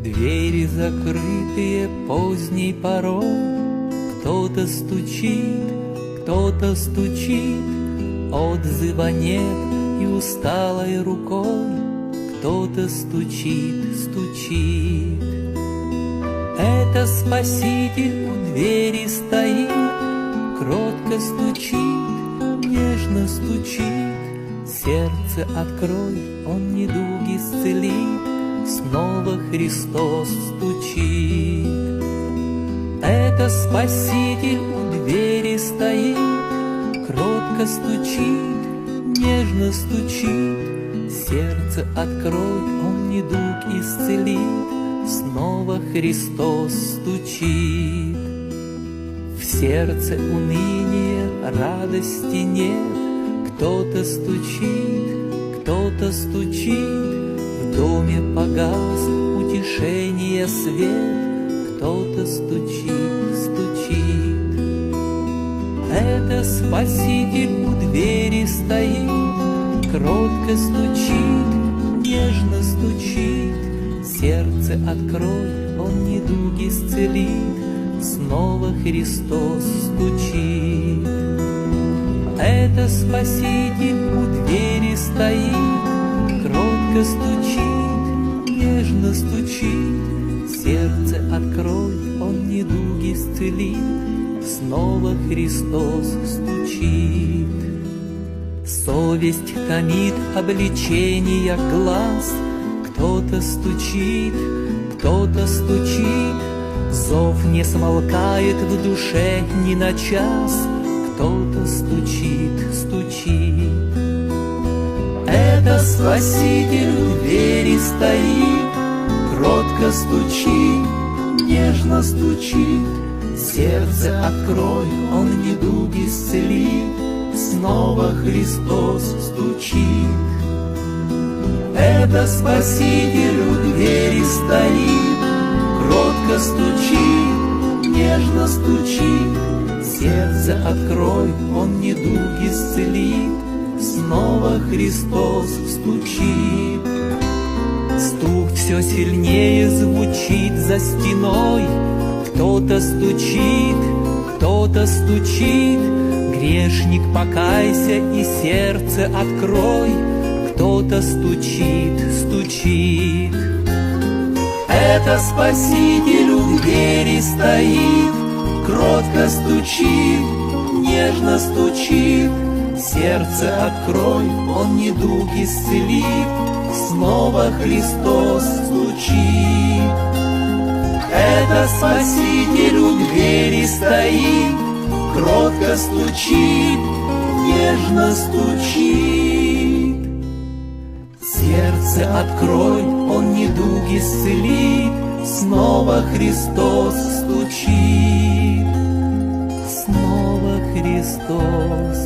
Двери закрытые поздней порой, кто-то стучит, отзыва нет, и усталой рукой кто-то стучит. Это Спаситель у двери стоит, кротко стучит, нежно стучит. Сердце открой, Он недуг исцелит, снова Христос стучит. Это Спаситель у двери стоит, кротко стучит, нежно стучит. Сердце открой, Он недуг исцелит, снова Христос стучит. В сердце уныние, радости нет, кто-то стучит, в доме погас утешение свет, кто-то стучит. Это Спаситель у двери стоит, кротко стучит, нежно стучит. Сердце открой, Он недуг исцелит, снова Христос стучит. Это Спаситель у двери стоит, кротко стучит, нежно стучит. Сердце открой, Он недуг исцелит, снова Христос стучит. Совесть томит обличения глаз, кто-то стучит, зов не смолкает в душе ни на час, кто-то стучит. Это Спаситель у двери стоит, кротко стучит, нежно стучит. Сердце открой, Он недуг исцелит, снова Христос стучит. Это Спаситель у двери стоит, кротко стучит, нежно стучит. Сердце открой, Он недуг исцелит, снова Христос стучит. Стук все сильнее звучит за стеной, кто-то стучит, грешник, покайся и сердце открой, кто-то стучит. Это Спаситель у двери стоит, кротко стучит, нежно стучит. Сердце открой, Он недуг исцелит, снова Христос стучит. Это Спаситель у двери стоит, кротко стучит, нежно стучит. Сердце открой, Он недуг исцелит, снова Христос стучит, снова Христос